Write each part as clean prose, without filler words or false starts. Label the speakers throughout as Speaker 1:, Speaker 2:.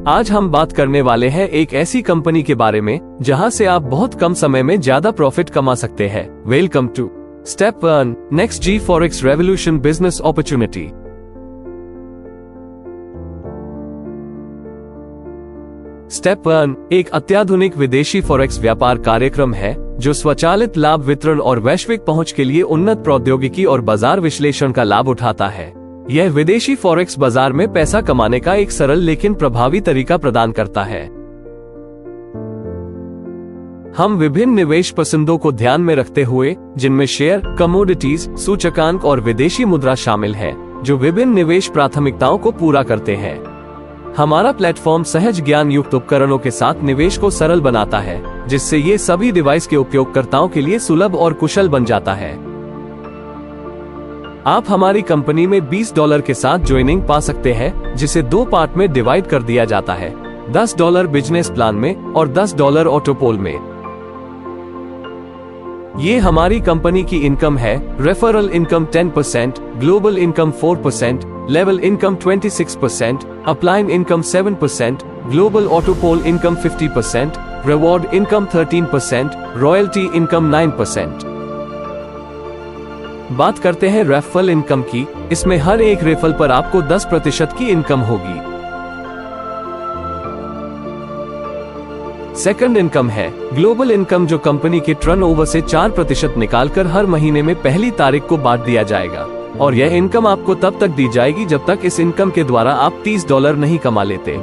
Speaker 1: आज हम बात करने वाले हैं एक ऐसी कंपनी के बारे में जहां से आप बहुत कम समय में ज्यादा प्रॉफिट कमा सकते हैं। Welcome to step 1 next G forex revolution business opportunity. Step 1 एक अत्याधुनिक विदेशी फॉरेक्स व्यापार कार्यक्रम है जो स्वचालित लाभ वितरण और वैश्विक पहुंच के लिए उन्नत प्रौद्योगिकी और बाजार विश्लेषण का लाभ उठाता है। यह विदेशी फॉरेक्स बाजार में पैसा कमाने का एक सरल लेकिन प्रभावी तरीका प्रदान करता है। हम विभिन्न निवेश पसंदों को ध्यान में रखते हुए, जिनमें शेयर, कमोडिटीज, सूचकांक और विदेशी मुद्रा शामिल है, जो विभिन्न निवेश प्राथमिकताओं को पूरा करते हैं। हमारा प्लेटफॉर्म सहज ज्ञान युक्त उपकरणों के साथ निवेश को सरल बनाता है, जिससे ये सभी डिवाइस के उपयोगकर्ताओं के लिए सुलभ और कुशल बन जाता है। आप हमारी कंपनी में $20 के साथ ज्वाइनिंग पा सकते हैं, जिसे 2 पार्ट में डिवाइड कर दिया जाता है, $10 बिजनेस प्लान में और $10 ऑटोपोल में। ये हमारी कंपनी की इनकम है। Referral income 10%, global income 4%, level income 26%, upline income 7%, global autopool income 50%, reward income 13%, royalty income 9%। बात करते हैं रेफरल इनकम की। इसमें हर एक रेफरल पर आपको 10% की इनकम होगी। सेकंड इनकम है ग्लोबल इनकम, जो कंपनी के टर्नओवर से 4% निकालकर हर महीने में पहली तारीख को बांट दिया जाएगा, और यह इनकम आपको तब तक दी जाएगी जब तक इस इनकम के द्वारा आप $30 नहीं कमा लेते।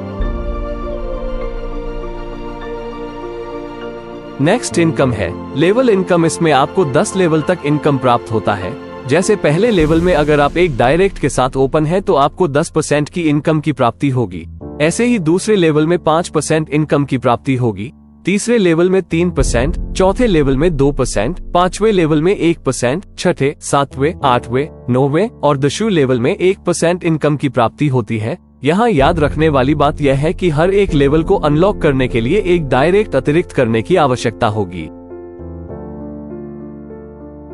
Speaker 1: नेक्स्ट इनकम है लेवल इनकम। इसमें आपको 10 लेवल तक इनकम प्राप्त होता है। जैसे पहले लेवल में अगर आप एक डायरेक्ट के साथ ओपन है तो आपको 10% की इनकम की प्राप्ति होगी। ऐसे ही दूसरे लेवल में 5% इनकम की प्राप्ति होगी, तीसरे लेवल में 3%, चौथे लेवल में 2%, पांचवें लेवल में 1%, छठे, सातवें, आठवें, 9वें और 10वें लेवल में 1% इनकम की प्राप्ति होती है। यहाँ याद रखने वाली बात यह है कि हर एक लेवल को अनलॉक करने के लिए एक डायरेक्ट अतिरिक्त करने की आवश्यकता होगी।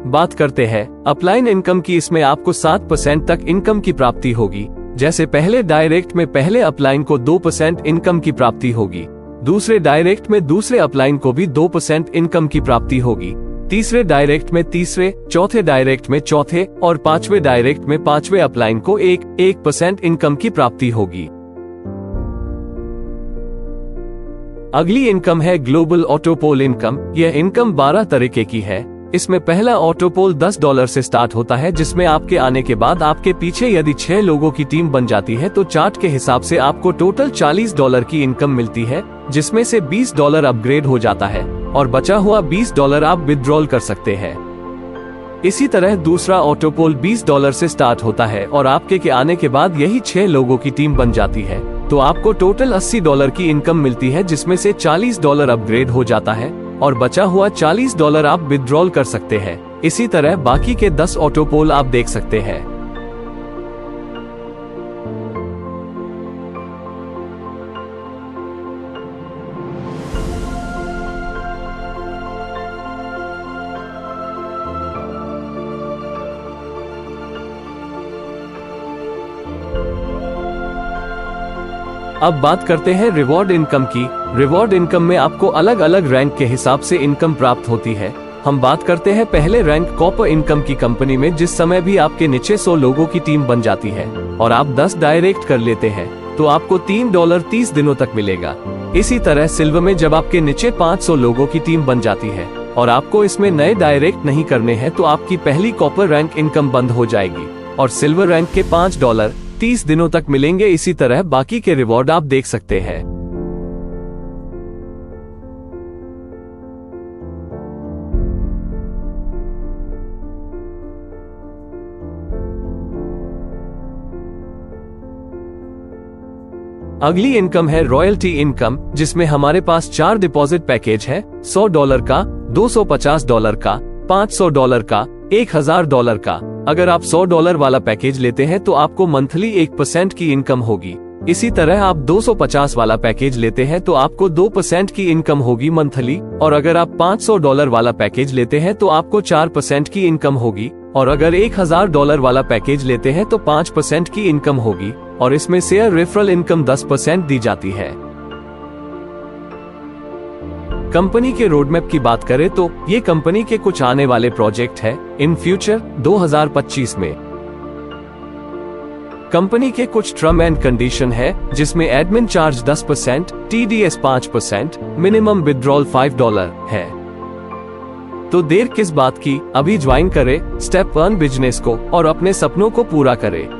Speaker 1: बात करते हैं अपलाइन इनकम की। इसमें आपको 7% तक इनकम की प्राप्ति होगी। जैसे पहले डायरेक्ट में पहले अपलाइन को 2% इनकम की प्राप्ति होगी, दूसरे डायरेक्ट में दूसरे अपलाइन को भी 2% इनकम की प्राप्ति होगी, तीसरे डायरेक्ट में तीसरे, चौथे डायरेक्ट में चौथे और पांचवें डायरेक्ट में पांचवें अपलाइन को 1% इनकम की प्राप्ति होगी। अगली इनकम है ग्लोबल ऑटोपोल इनकम। यह इनकम 12 तरीके की है। इसमें पहला ऑटोपोल $10 से स्टार्ट होता है, जिसमें आपके आने के बाद आपके पीछे यदि 6 लोगों की टीम बन जाती है तो चार्ट के हिसाब से आपको टोटल $40 की इनकम मिलती है, जिसमें से $20 अपग्रेड हो जाता है और बचा हुआ $20 आप विथड्रॉल कर सकते हैं। इसी तरह दूसरा ऑटोपोल $20 से स्टार्ट होता है और आपके के आने के बाद यही 6 लोगों की टीम बन जाती है, तो आपको टोटल $80 की इनकम मिलती है, जिसमें से $40 अपग्रेड हो जाता है और बचा हुआ $40 आप विथड्रॉल कर सकते हैं। इसी तरह बाकी के 10 ऑटोपोल आप देख सकते हैं। अब बात करते हैं रिवॉर्ड इनकम की। रिवॉर्ड इनकम में आपको अलग अलग रैंक के हिसाब से इनकम प्राप्त होती है। हम बात करते हैं पहले रैंक कॉपर इनकम की। कंपनी में जिस समय भी आपके नीचे 100 लोगों की टीम बन जाती है और आप 10 डायरेक्ट कर लेते हैं तो आपको $3 30 दिनों तक मिलेगा। इसी तरह सिल्वर में जब आपके नीचे 500 लोगों की टीम बन जाती है और आपको इसमें नए डायरेक्ट नहीं करने हैं तो आपकी पहली कॉपर रैंक इनकम बंद हो जाएगी और सिल्वर रैंक के $5 30 दिनों तक मिलेंगे। इसी तरह बाकी के रिवॉर्ड आप देख सकते हैं। अगली इनकम है रॉयल्टी इनकम, जिसमें हमारे पास 4 डिपॉजिट पैकेज है, $100 का, $250 का, $500 का, $1000 का। अगर आप $100 वाला पैकेज लेते हैं तो आपको मंथली 1% की इनकम होगी। इसी तरह आप 250 वाला पैकेज लेते हैं तो आपको 2% की इनकम होगी मंथली, और अगर आप $500 वाला पैकेज लेते हैं तो आपको 4% की इनकम होगी। और अगर $1000 वाला पैकेज लेते हैं तो 5% की इनकम होगी और इसमें शेयर रेफरल इनकम 10% दी जाती है। कंपनी के रोडमैप की बात करें तो ये कंपनी के कुछ आने वाले प्रोजेक्ट है इन फ्यूचर 2025 में। कंपनी के कुछ टर्म एंड कंडीशन है जिसमें admin charge 10%, TDS 5%, minimum withdrawal $5 है। तो देर किस बात की, अभी ज्वाइन करें स्टेप 1 बिजनेस को और अपने सपनों को पूरा करें।